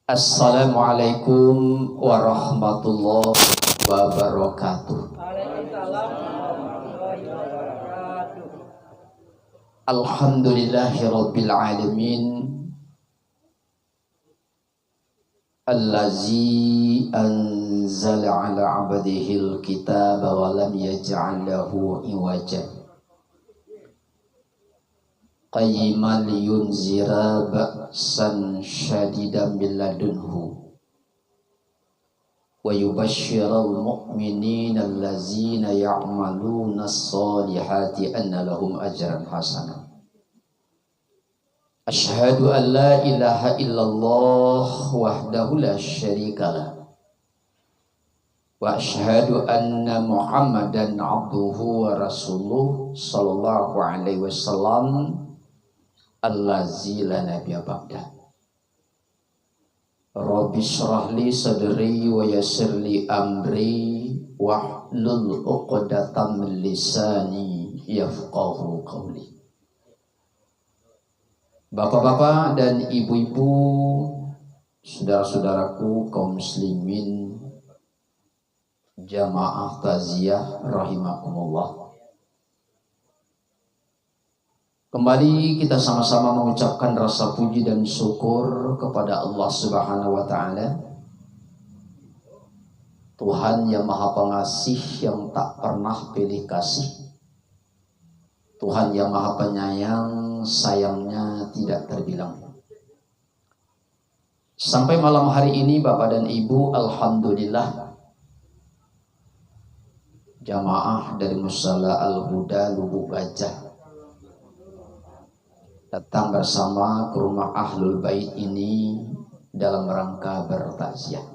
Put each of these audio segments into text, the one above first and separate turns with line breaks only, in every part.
Assalamualaikum warahmatullahi wabarakatuh. Alhamdulillahirabbil alamin. Allazi anzala ala 'abdihil kitaba wa lam yaj'al lahu iwaja. Qayyiman liyunzira ba'san syadidan min ladunhu wa yubashshiral mu'minina allazina ya'maluna as-solihati anna lahum ajran hasana. Asyhadu an la ilaha illallah wahdahu la syarikalah wa asyhadu anna Muhammadan abduhu wa rasuluh sallallahu alaihi wasallam allazi la nabiyya ba'da. Rabbi shrah li sadri wa yassir li amri wahlul 'uqdatam min lisani yafqahu qawli. Bapak-bapak dan ibu-ibu, saudara-saudaraku kaum muslimin jamaah taziah rahimakumullah. Kembali kita sama-sama mengucapkan rasa puji dan syukur kepada Allah Subhanahu wa taala, Tuhan yang Maha Pengasih yang tak pernah pilih kasih, Tuhan yang Maha Penyayang, sayangnya tidak terbilang. Sampai malam hari ini Bapak dan Ibu, alhamdulillah jamaah dari Musala Al-Huda Lubuk Gajah datang bersama ke rumah Ahlul Bait ini dalam rangka bertakziah.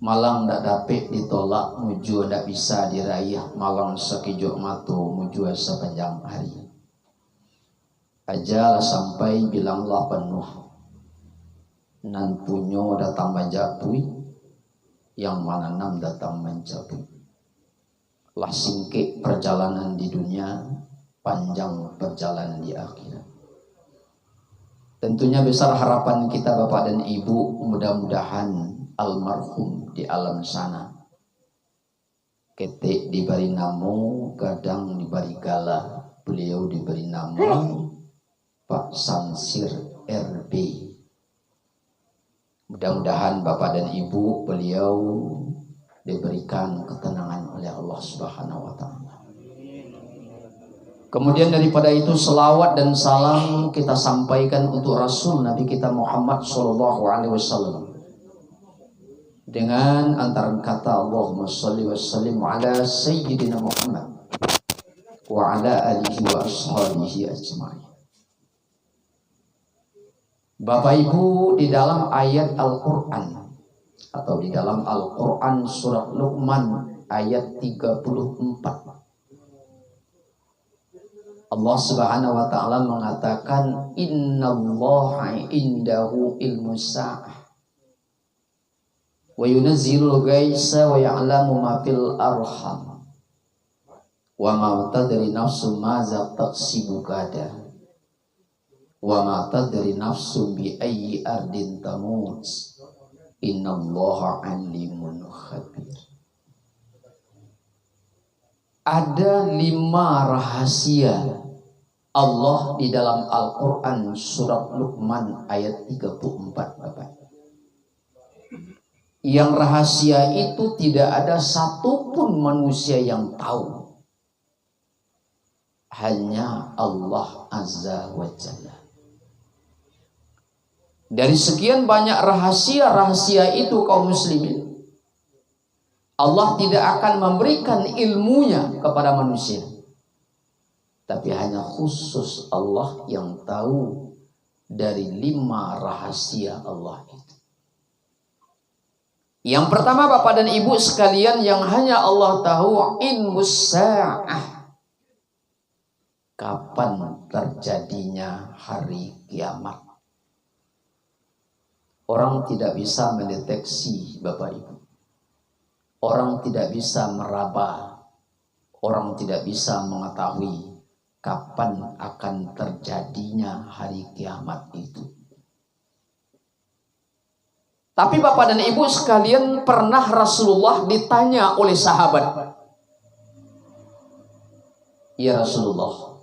Malang ndak dapet ditolak, muju ndak bisa diraih, malang sekijok matu, muju sepanjang hari. Ajalah sampai bilanglah penuh, nan punyo datang menjapui, yang mana nam datang menjapui. Lah singkik perjalanan di dunia, panjang perjalanan di akhirat. Tentunya besar harapan kita Bapak dan Ibu, mudah-mudahan almarhum di alam sana ketik diberi namo, kadang diberi gala, beliau diberi nama Pak Samsir RB. Mudah-mudahan Bapak dan Ibu beliau diberikan ketenangan oleh Allah Subhanahu wa taala. Kemudian daripada itu selawat dan salam kita sampaikan untuk Rasul Nabi kita Muhammad sallallahu alaihi wasallam. Dengan antara kata Allahumma shalli wa sallim ala sayyidina Muhammad wa ala alihi wa ashabihi ajma'in. Bapak Ibu, di dalam ayat Al-Qur'an atau di dalam Al-Qur'an surat Luqman ayat 34, Allah Subhanahu wa taala mengatakan innallaha indahu ilmus sa'ah wa yunazzilul ghaitsa wa ya'lamu ma fil arham wa ma tadri nafsun madza taksibu gada wa ma tadri nafsun bi ayyi ardin tamut innallaha alimun khabir. Ada 5 rahasia Allah di dalam Al-Quran surat Luqman ayat 34 Bapak. Yang rahasia itu tidak ada satupun manusia yang tahu, hanya Allah Azza wa Jalla. Dari sekian banyak rahasia-rahasia itu kaum muslimin, Allah tidak akan memberikan ilmunya kepada manusia, tapi hanya khusus Allah yang tahu dari 5 rahasia Allah itu. Yang pertama Bapak dan Ibu sekalian, yang hanya Allah tahu, ilmus sa'ah, kapan terjadinya hari kiamat. Orang tidak bisa mendeteksi Bapak Ibu. Orang tidak bisa meraba, orang tidak bisa mengetahui kapan akan terjadinya hari kiamat itu. Tapi Bapak dan Ibu sekalian, pernah Rasulullah ditanya oleh sahabat, "Ya Rasulullah,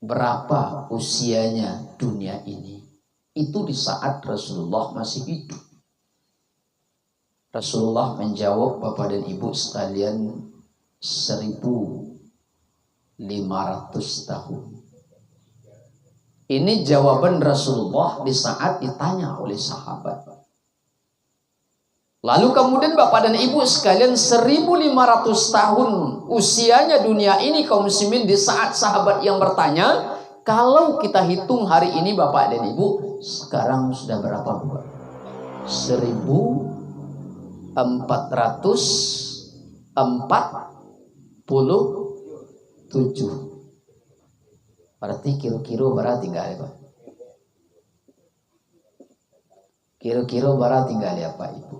berapa usianya dunia ini?" Itu di saat Rasulullah masih hidup. Rasulullah menjawab, Bapak dan Ibu sekalian, 1.500 tahun. Ini jawaban Rasulullah di saat ditanya oleh sahabat. Lalu kemudian Bapak dan Ibu sekalian, 1.500 tahun usianya dunia ini kaum muslimin di saat sahabat yang bertanya. Kalau kita hitung hari ini Bapak dan Ibu, sekarang sudah berapa Bapak? 1447. Berarti kira-kira berarti tinggal ya Pak? Kira-kira berarti tinggal ya Pak Ibu?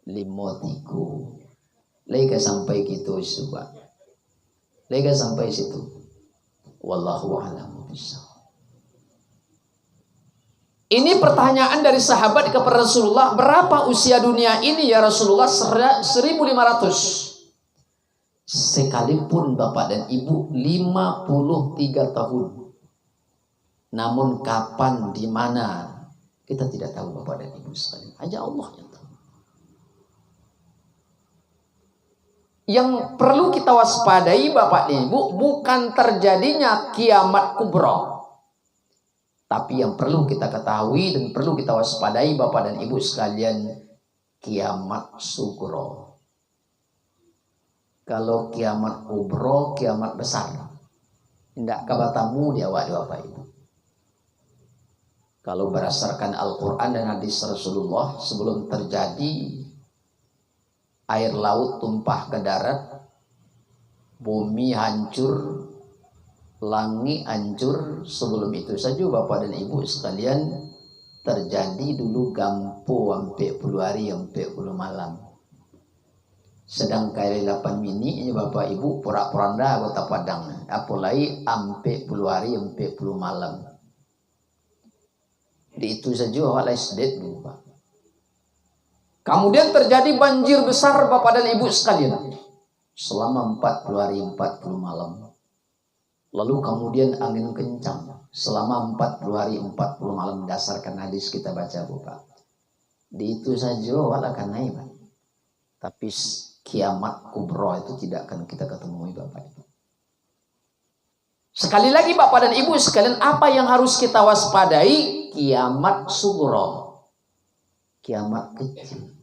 53. Lega sampai gitu Pak. Lega sampai situ. Wallahu a'lam bishawab. Ini pertanyaan dari sahabat kepada Rasulullah, berapa usia dunia ini ya Rasulullah? 1.500. Sekalipun Bapak dan Ibu 53 tahun. Namun kapan, di mana, kita tidak tahu Bapak dan Ibu sekalian. Hanya Allah yang tahu. Yang perlu kita waspadai Bapak dan Ibu, bukan terjadinya kiamat kubra. Tapi yang perlu kita ketahui dan perlu kita waspadai Bapak dan Ibu sekalian, kiamat sugro. Kalau kiamat kubro, kiamat besar. Tidak kabatamu dia Bapak Ibu. Kalau berdasarkan Al-Quran dan hadis Rasulullah, sebelum terjadi air laut tumpah ke darat, bumi hancur, langit hancur, sebelum itu saja Bapak dan Ibu sekalian, terjadi dulu gampo sampai 10 hari, sampai 10 malam. Sedang kali 8 mini Bapak Ibu porak-poranda kota Padang. Apalagi ampe 10 hari, ampe 10 malam. Di itu saja awal sedek dulu Pak. Kemudian terjadi banjir besar Bapak dan Ibu sekalian. Selama 40 hari, 40 malam. Lalu kemudian angin kencang. Selama 40 hari, 40 malam, dasarkan hadis kita baca Bapak. Di itu saja awal akan naik Pak. Tapi kiamat kubro itu tidak akan kita ketemui Bapak Ibu. Sekali lagi Bapak dan Ibu sekalian, apa yang harus kita waspadai? Kiamat sugro. Kiamat kecil.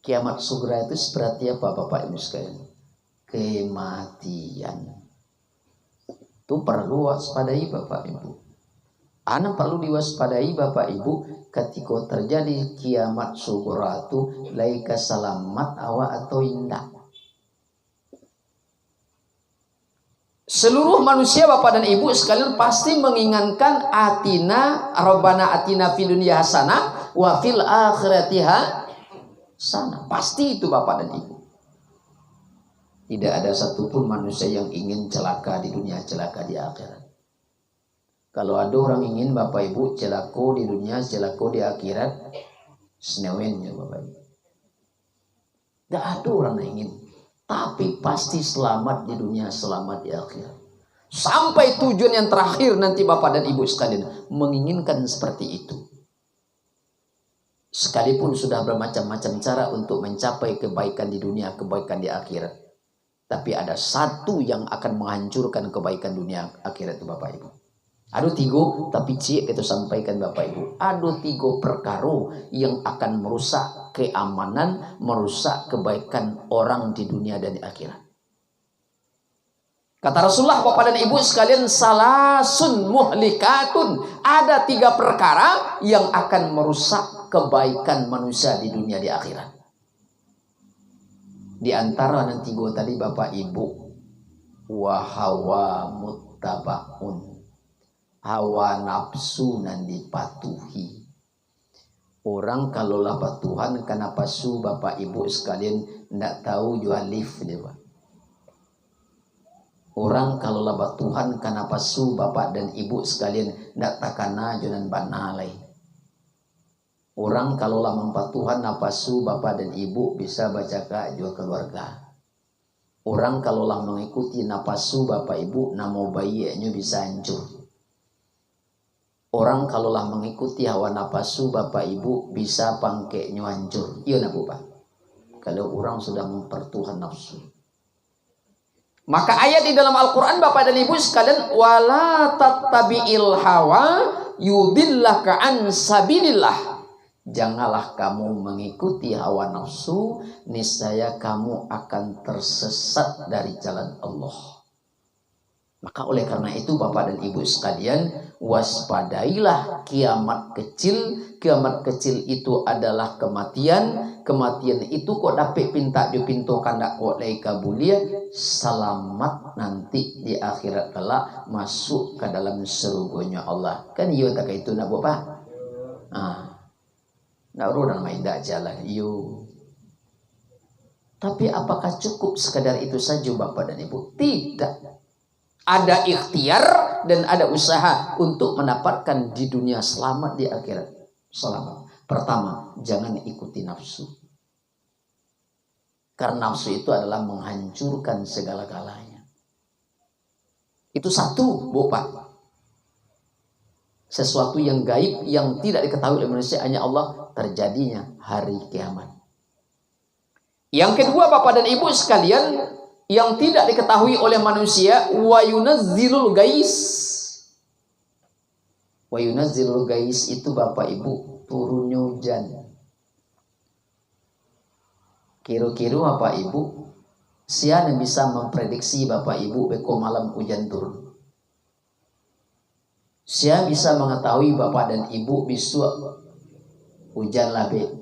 Kiamat sugro itu seperti apa Bapak Ibu sekalian? Kematian. Itu perlu waspadai Bapak Ibu. Anak perlu diwaspadai Bapak Ibu ketika terjadi kiamat sugro itu, laika selamat awak atau indah. Seluruh manusia Bapak dan Ibu sekalian pasti menginginkan atina, Rabbana atina fid dunya hasanah wa fil akhirati hasanah. Pasti itu Bapak dan Ibu. Tidak ada satupun manusia yang ingin celaka di dunia, celaka di akhirat. Kalau ada orang ingin Bapak Ibu celaka di dunia, celaka di akhirat, senewennya Bapak Ibu. Tidak ada orang yang ingin. Tapi pasti selamat di dunia, selamat di akhirat. Sampai tujuan yang terakhir nanti Bapak dan Ibu sekalian menginginkan seperti itu. Sekalipun sudah bermacam-macam cara untuk mencapai kebaikan di dunia, kebaikan di akhirat. Tapi ada satu yang akan menghancurkan kebaikan dunia akhirat itu Bapak Ibu. Ada 3, tapi cik kita sampaikan Bapak Ibu. Ada 3 perkara yang akan merusak keamanan, merusak kebaikan orang di dunia dan di akhirat. Kata Rasulullah Bapak dan Ibu sekalian, salasun muhlikatun. Ada 3 perkara yang akan merusak kebaikan manusia di dunia di akhirat. Di antara yang 3 tadi Bapak Ibu, wa hawa muttabaun. Hawa nafsu nan dipatuhi. Orang kalau lapar Tuhan kenapa su Bapak Ibu sekalian tidak tahu jual lift dia Pak. Orang kalau lapar Tuhan kenapa su Bapak dan Ibu sekalian tidak takana jualan banalai. Orang kalau lama Tuhan napasu bapak dan ibu bisa baca juga keluarga. Orang kalau lah mengikuti napasu bapak ibu nama bayinya bisa hancur. Orang kalau lah mengikuti hawa napasu bapak ibu bisa pangkeknya hancur. Iya nak Pak. Kalau orang sudah mempertuhan nafsu. Maka ayat di dalam Al-Quran bapak dan ibu sekalian, wala tattabi'il hawa yudillaka an sabilillah. Janganlah kamu mengikuti hawa nafsu, niscaya kamu akan tersesat dari jalan Allah. Maka oleh karena itu Bapak dan Ibu sekalian, waspadailah kiamat kecil. Kiamat kecil itu adalah kematian. Kematian itu kok dapat pinta dipintokan dak kok lai kabulia, selamat nanti di akhirat kelak masuk ke dalam surganya Allah. Kan iya tak itu nak Bapak? Nak orang main dak jalan iyo. Tapi apakah cukup sekadar itu saja Bapak dan Ibu? Tidak. Ada ikhtiar dan ada usaha untuk mendapatkan di dunia selamat, di akhirat selamat. Pertama, jangan ikuti nafsu. Karena nafsu itu adalah menghancurkan segala-galanya. Itu satu, Bapak. Sesuatu yang gaib yang tidak diketahui oleh manusia, hanya Allah, terjadinya hari kiamat. Yang kedua Bapak dan Ibu sekalian, yang tidak diketahui oleh manusia, wa yunazzilul gais. Wa yunazzilul gais itu Bapak Ibu turunnya hujan. Kira-kira Bapak Ibu, siapa yang bisa memprediksi Bapak Ibu beko malam hujan turun? Siapa bisa mengetahui Bapak dan Ibu besok hujan labe?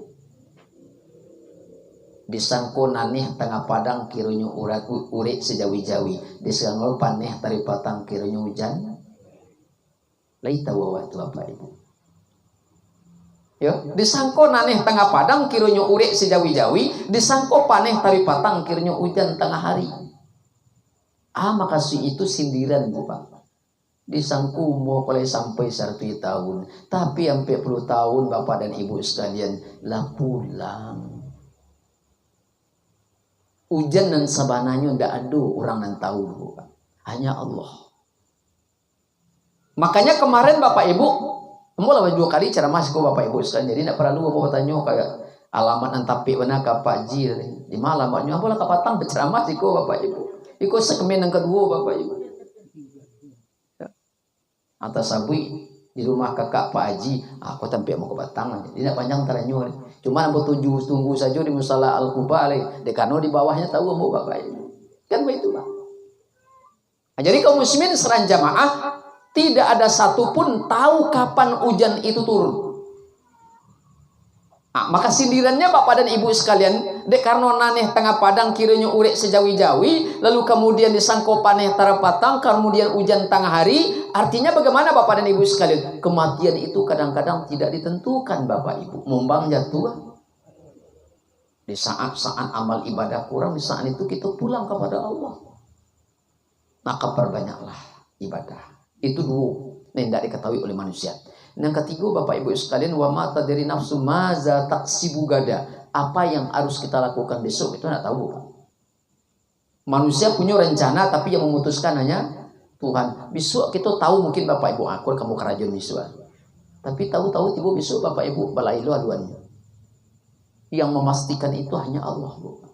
Disangko naneh tengah padang kiranya urik sejawi-jawi. Disangko paneh tari patang kiranya hujan. Lai tahu waktu Bapak Ibu. Ya, disangko naneh tengah padang kiranya urik sejawi-jawi. Disangko paneh tari patang kiranya hujan tengah hari. Maka itu sindiran Bapak. Disangku mau kalau sampai 100 tahun, tapi sampai 10 tahun Bapak dan Ibu sekalian lah pulang. Hujan dan sabananya ndak ada orang yang tahu Bapak. Hanya Allah. Makanya kemarin Bapak Ibu, mulai 2 kali ceramah ke Bapak Ibu sekalian. Jadi tidak perlu Bapak tanya kayak alamat antapi mana ke Pak Ji. Di malam maknya boleh ke Patang berceramah sih Bapak Ibu. Iko segmen yang kedua Bapak Ibu. Atas sabui di rumah kakak Pak Haji, aku tampil mau ke Batang, tidak panjang taranyo. Cuma nampak tunggu saja di musala Al-Quba, dekano di bawahnya tahu mau Bapak Ibu. Kan begitu Pak. Nah, jadi kaum muslimin seran jamaah tidak ada satupun tahu kapan hujan itu turun. Maka sindirannya Bapak dan Ibu sekalian, dek karena naneh tengah padang kiranya urek sejawi-jawi, lalu kemudian disangko paneh tara patang, kemudian hujan tengah hari. Artinya bagaimana Bapak dan Ibu sekalian? Kematian itu kadang-kadang tidak ditentukan Bapak Ibu. Mumbang jatuh. Di saat-saat amal ibadah kurang, di saat itu kita pulang kepada Allah. Maka perbanyaklah ibadah. Itu dua yang tidak diketahui oleh manusia. Yang ketiga Bapak Ibu sekalian, wa ma tadri nafsu maza taksibu gada. Apa yang harus kita lakukan besok itu tidak tahu Pak. Manusia punya rencana tapi yang memutuskan hanya Tuhan. Besok kita tahu mungkin Bapak Ibu akur kamu kerajaan besok. Tapi tahu-tahu tiba besok Bapak Ibu balailu aduannya. Yang memastikan itu hanya Allah Bu.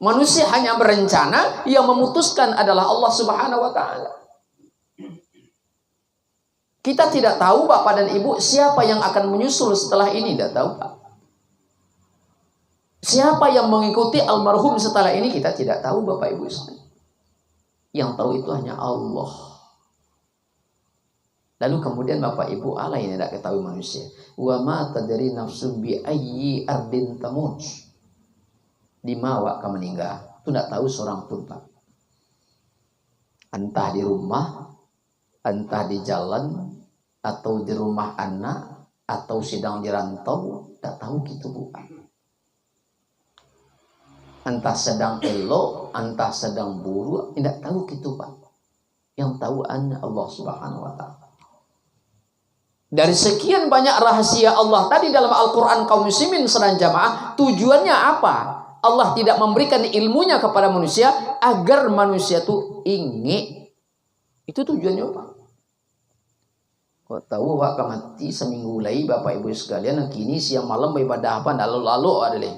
Manusia hanya berencana, yang memutuskan adalah Allah Subhanahu wa taala. Kita tidak tahu Bapak dan Ibu siapa yang akan menyusul setelah ini, tidak tahu Pak. Siapa yang mengikuti almarhum setelah ini kita tidak tahu Bapak Ibu. Yang tahu itu hanya Allah. Lalu kemudian Bapak Ibu Allah yang tidak ketahui manusia. Wa ma tadri nafsun bi ayyi ardin tamut. Di mana kamu meninggal? Itu tidak tahu seorang pun Pak. Entah di rumah, entah di jalan, atau di rumah anak, atau sedang di rantau, tak tahu gitu Bu. Entah sedang elok, entah sedang buruk, tidak tahu gitu Pak. Yang tahu hanya Allah Subhanahu wa taala. Dari sekian banyak rahasia Allah tadi dalam Al-Quran kaum muslimin sedang jamaah, tujuannya apa? Allah tidak memberikan ilmunya kepada manusia agar manusia itu ingin. Itu tujuannya apa? Kau tahu Pak mati seminggu lagi Bapak Ibu sekalian, kini siang malam beribadah apa lalu-lalu adalah.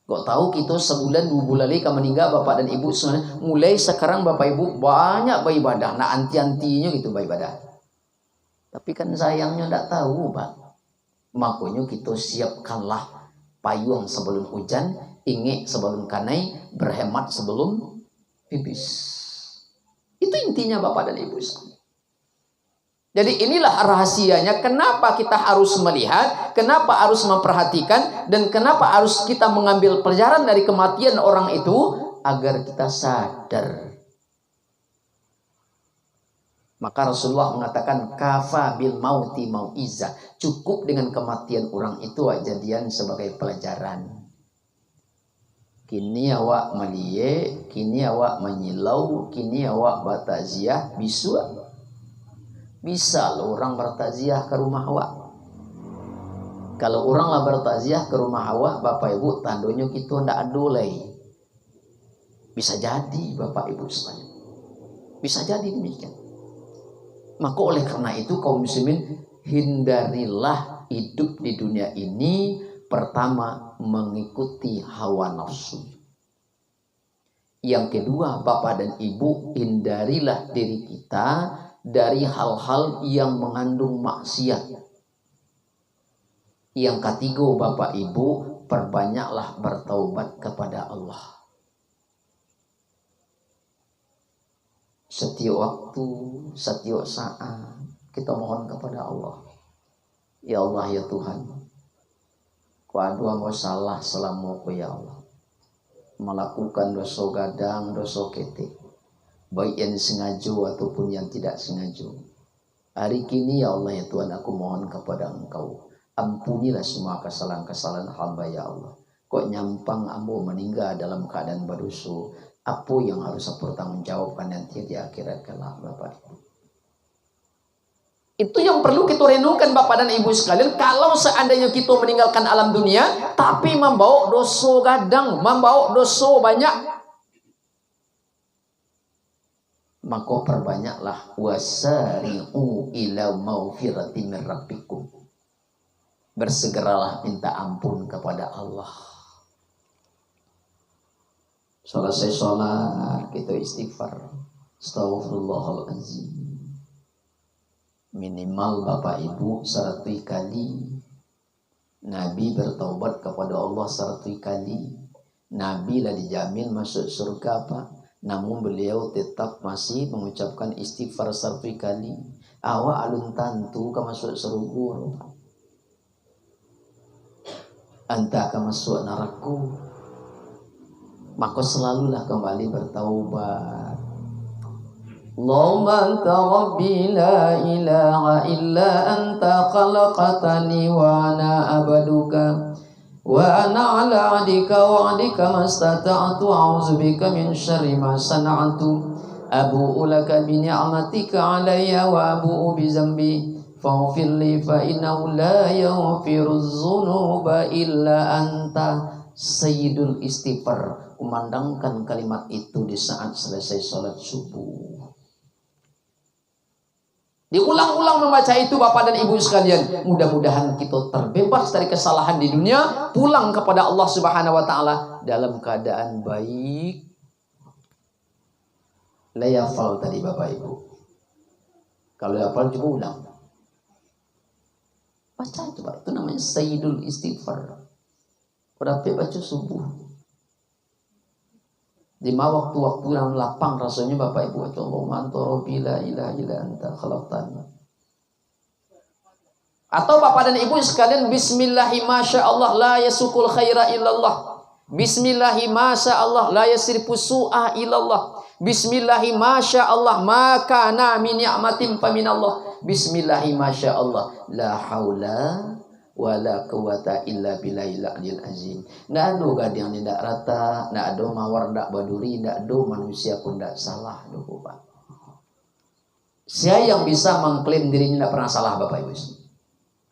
Kau tahu kita sebulan 2 bulan lagi akan meninggal Bapak dan Ibu sebenarnya. Mulai sekarang Bapak Ibu banyak beribadah, nah anti-antinya gitu beribadah. Tapi kan sayangnya tidak tahu Pak. Makanya kita siapkanlah payung sebelum hujan, ingin sebelum kanai, berhemat sebelum pipis. Itu intinya Bapak dan Ibu. Jadi inilah rahasianya kenapa kita harus melihat, kenapa harus memperhatikan, dan kenapa harus kita mengambil pelajaran dari kematian orang itu agar kita sadar. Maka Rasulullah mengatakan kafa bil mauti mau'izah. Cukup dengan kematian orang itu jadian sebagai pelajaran. Kini awak melie, kini awak menyilau, kini awak bertakziah, bisa loh orang bertakziah ke rumah awak. Kalau orang lah bertakziah ke rumah awak, Bapak Ibu, tandanya kita ndak adolai. Bisa jadi Bapak Ibu sekalian. Bisa jadi demikian. Maka oleh karena itu kaum muslimin, hindarilah hidup di dunia ini pertama mengikuti hawa nafsu. Yang kedua, Bapak dan Ibu, hindarilah diri kita dari hal-hal yang mengandung maksiat. Yang ketiga, Bapak Ibu, perbanyaklah bertaubat kepada Allah. Setiap waktu, setiap saat kita mohon kepada Allah. Ya Allah ya Tuhan, ku adua mau salah selama ku ya Allah. Melakukan dosa gadang, dosa ketik. Baik yang sengaja ataupun yang tidak sengaja. Hari kini ya Allah ya Tuhan, aku mohon kepada Engkau, ampunilah semua kesalahan-kesalahan hamba ya Allah. Kok nyampang ambo meninggal dalam keadaan berdosa, apa yang harus saya pertanggungjawabkan nanti di akhirat kelak Bapak Ibu. Itu yang perlu kita renungkan Bapak dan Ibu sekalian. Kalau seandainya kita meninggalkan alam dunia tapi membawa dosa gadang, membawa dosa banyak, maka perbanyaklah wasari'u ila maghfirati min rabbikum. Bersegeralah minta ampun kepada Allah. Selesai sholat kita istighfar, astaghfirullahaladzim, minimal Bapak Ibu 100 kali. Nabi bertaubat kepada Allah 100 kali. Nabi lah dijamin masuk surga Pak, namun beliau tetap masih mengucapkan istighfar 100 kali. Awak alun tantu ke masuk surga, entah ke masuk neraka. Maka selalulah kembali bertaubat. Allahumma anta rabbi la ilaha illa anta khalaqatani wa ana abaduka wa ana ala adika wa adika mastata'tu a'udzubika min syarri ma sana'tu abu'u laka bi ni'matika alayya wa abu'u bi zambi faghfir li fa innahu la yaghfiru dzunuba illa anta. Sayyidul istighfar, kumandangkan kalimat itu di saat selesai sholat subuh. Diulang-ulang membaca itu Bapak dan Ibu sekalian. Mudah-mudahan kita terbebas dari kesalahan di dunia, pulang kepada Allah Subhanahu wa taala dalam keadaan baik. Layafal tadi Bapak Ibu. Kalau hafal coba ulang. Baca itu Pak, itu namanya Sayyidul istighfar. Berapa baca subuh. 5 waktu-waktu yang lapang rasanya Bapak Ibu baca Allahumma anta rabbi la ilaha illa anta khalaqtani. Atau Bapak dan Ibu sekalian, bismillahi masyaallah la yasukul khaira illallah. Bismillahi masyaallah la yasrifu su'a illallah. Bismillahi masyaallah ma kana min ni'matin fa minallah. Bismillahi masyaallah la haula wala quwata illa billahil aliyil azim. Ndak ada gadang ni ndak rata, ndak ada mawar ndak baduri, ndak ada manusia pun ndak salah do Pak. Siapa yang bisa mengklaim dirinya tidak pernah salah Bapak Ibu?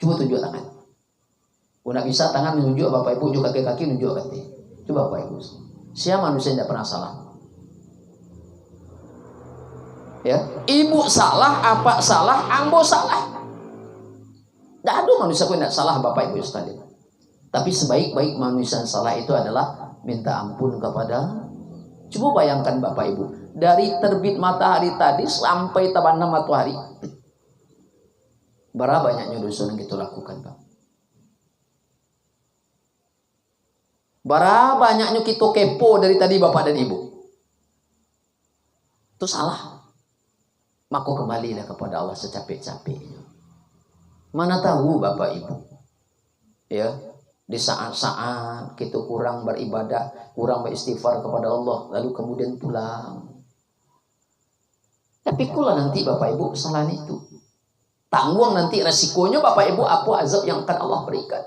Coba tunjuk tangan. Tidak bisa tangan menunjuk Bapak Ibu, juga kaki menunjuk kaki. Coba Bapak Ibu. Siapa manusia yang tidak pernah salah? Ya, ibu salah, apa salah, ambo salah. Tidak ada manusia pun tidak salah Bapak Ibu sekalian. Tapi sebaik-baik manusia yang salah itu adalah minta ampun kepada. Coba bayangkan Bapak Ibu, dari terbit matahari tadi sampai terbenam matahari, berapa banyaknya dosa yang kita lakukan, Pak? Berapa banyaknya kita kepo dari tadi Bapak dan Ibu? Itu salah. Maka kembalilah kepada Allah secapek-capeknya. Mana tahu Bapak Ibu, ya, di saat-saat kita kurang beribadah, kurang beristighfar kepada Allah, lalu kemudian pulang. Tapi kula nanti Bapak Ibu kesalahan itu, tanggung nanti resikonya Bapak Ibu apa azab yang akan Allah berikan.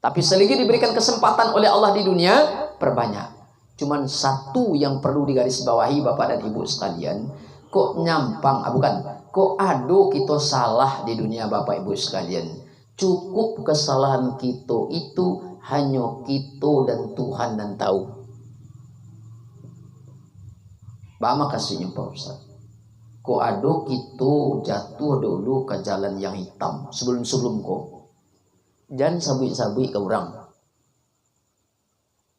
Tapi selagi diberikan kesempatan oleh Allah di dunia, perbanyak. Cuman satu yang perlu digarisbawahi Bapak dan Ibu sekalian, kok nyampang, kok aduh kita salah di dunia Bapak Ibu sekalian. Cukup kesalahan kita itu hanya kita dan Tuhan dan tahu. Bama kasihnya Pak Ustaz. Kok aduh kita jatuh dulu ke jalan yang hitam sebelum kok. Jangan sabui-sabui ke orang.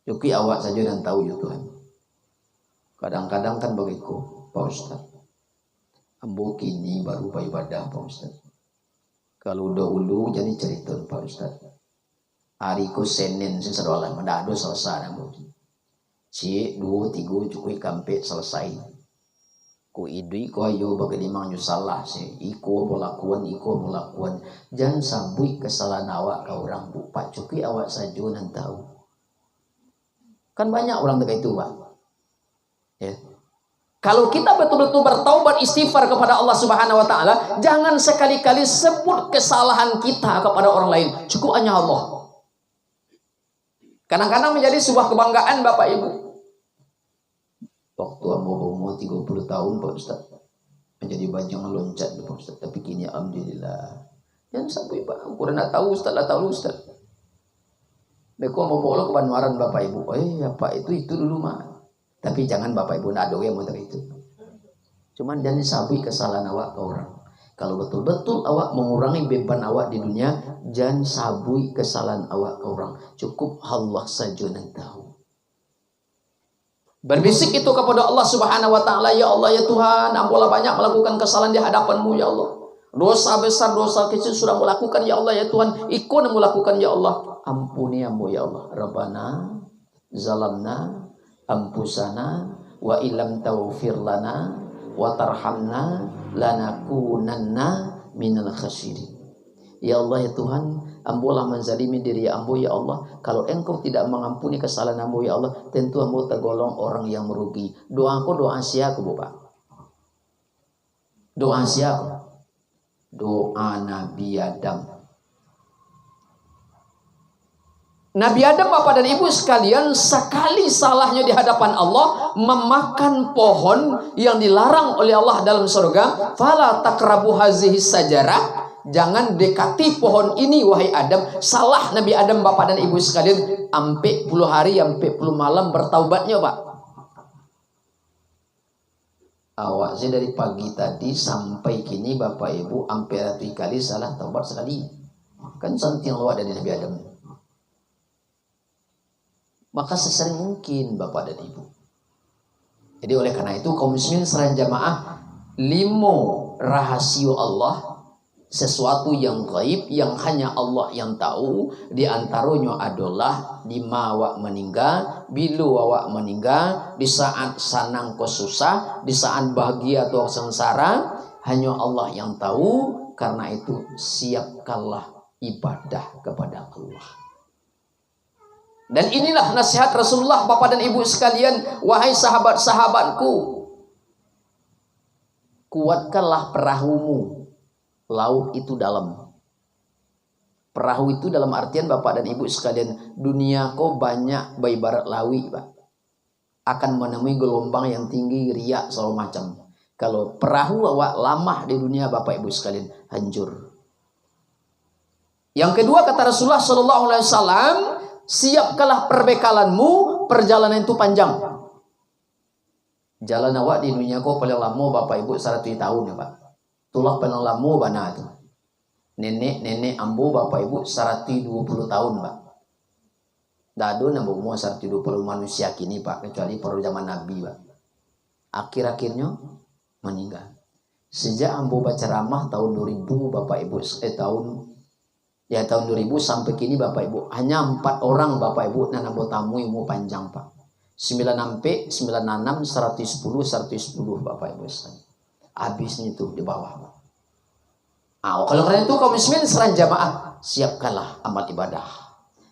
Cuki awak saja dan tahu ya Tuhan. Kadang-kadang kan bagiku Pak Ustaz. Ambo kini baru beribadah Pak Ustaz. Kalau dahulu jadi cerita Pak Ustaz. Hari ku Senin seserolah mendado selesai ambo. Cik 2-3 cukup kampe selesai. Ku idui ku ayo bagi limang salah sih. Iko melakukan. Jangan sabui kesalahan awak ke orang bu. Pak cukup awak saja nan tahu. Kan banyak orang dekat itu Pak. Ya. Kalau kita betul-betul bertaubat istighfar kepada Allah Subhanahu wa taala, jangan sekali-kali sebut kesalahan kita kepada orang lain. Cukup hanya Allah. Kadang-kadang menjadi sebuah kebanggaan Bapak Ibu. Waktu umur 30 tahun Pak Ustaz, menjadi bajang loncat Pak Ustaz. Tapi kini alhamdulillah. Jangan sampai Pak, aku dah tahu Ustaz, Ustaz. Mereka mau bawa ke Banwaran Bapak Ibu. Ya Pak, itu dulu mah. Tapi jangan Bapak Ibu nak doa yang itu. Cuman jangan sabui kesalahan awak ke orang. Kalau betul-betul awak mengurangi beban awak di dunia, jangan sabui kesalahan awak ke orang. Cukup Allah saja yang tahu. Berbisik itu kepada Allah Subhanahu wa taala, ya Allah ya Tuhan, ampunlah banyak melakukan kesalahan di hadapan-Mu ya Allah. Dosa besar, dosa kecil sudah melakukan ya Allah ya Tuhan. Ikut melakukan ya Allah. Ampuni ambo ya Allah. Rabbana zalamna ampusana wa illam taghfir lana wa tarhamna lanakunanna minal khasirin. Ya Allah ya Tuhan, ambolah menzalimi diri ambo ya Allah. Kalau engkau tidak mengampuni kesalahan ambo ya Allah, tentu ambo tergolong orang yang merugi. Doaku doa siaku Bapak. Doa siaku. Doa Nabi Adam. Nabi Adam Bapak dan Ibu sekalian, sekali salahnya di hadapan Allah memakan pohon yang dilarang oleh Allah dalam surga. Fala takrabu hazihi sajarah. Jangan dekati pohon ini wahai Adam. Salah Nabi Adam Bapak dan Ibu sekalian, sampai 10 hari, sampai 10 malam bertaubatnya Pak. Awak sih dari pagi tadi sampai kini Bapak Ibu sampai 100 kali salah taubat sekali. Kan santing luar dari Nabi Adam. Maka sesering mungkin Bapak dan Ibu. Jadi oleh karena itu kaum muslimin serang jamaah, 5 rahasia Allah, sesuatu yang gaib yang hanya Allah yang tahu. Di antaranya adalah di awak meninggal, bila awak meninggal, di saat sanang ko susah, di saat bahagia atau sengsara, hanya Allah yang tahu. Karena itu siapkanlah ibadah kepada Allah. Dan inilah nasihat Rasulullah Bapak dan Ibu sekalian, wahai sahabat-sahabatku, kuatkanlah perahumu. Laut itu dalam. Perahu itu dalam artian Bapak dan Ibu sekalian, dunia kau banyak beribarat lawi Pak. Akan menemui gelombang yang tinggi, riak segala macam. Kalau perahu awak lama di dunia Bapak Ibu sekalian, hancur. Yang kedua kata Rasulullah Shallallahu Alaihi Wasallam, siapkanlah perbekalanmu, perjalanan itu panjang. Jalan awak di dunia kau paling lama Bapak Ibu 100 tahun ya Pak. Itulah paling lama bana itu. Nenek ambo Bapak Ibu 120 tahun Pak. Dado nambah umur 120 manusia kini Pak, kecuali pada zaman Nabi Pak. Akhir-akhirnya meninggal. Sejak ambo baca ramah tahun 2000 Bapak Ibu tahun 2000 sampai kini Bapak Ibu hanya 4 orang Bapak Ibu dan ambo tamu ilmu panjang Pak. 96, 110 Bapak Ibu sekalian. Habisnya itu di bawah Pak. Kalau karena itu kaum muslimin serang jamaah, siapkanlah amal ibadah.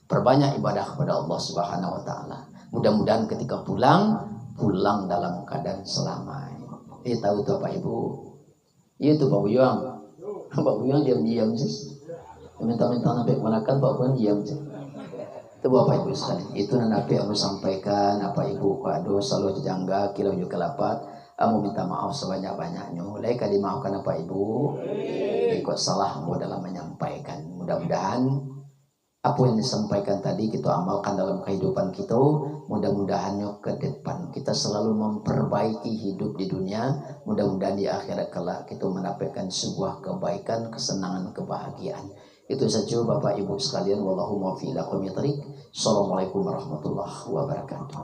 Perbanyak ibadah kepada Allah Subhanahu wa taala. Mudah-mudahan ketika pulang dalam keadaan selamat. Tahu tuh Pak Ibu. Itu Pak Buyang. Pak Buyang diam-diam sih. Minta-minta nabi manakan Pak Buyang diam sih. Itu Bapak Ibu sekalian. Itu nabi yang sampaikan apa Ibu kado selalu jangga kilo juga lapat. Aku minta maaf sebanyak-banyaknya. Mulai kali maafkan apa Ibu. Ikut salah dalam menyampaikan. Mudah-mudahan apa yang disampaikan tadi kita amalkan dalam kehidupan kita. Mudah-mudahan ke depan kita selalu memperbaiki hidup di dunia. Mudah-mudahan di akhirat kelak kita mendapatkan sebuah kebaikan, kesenangan, kebahagiaan. Itu saja Bapak Ibu sekalian. Wallahu muwaffiq ila aqwamit thoriq. Assalamualaikum warahmatullahi wabarakatuh.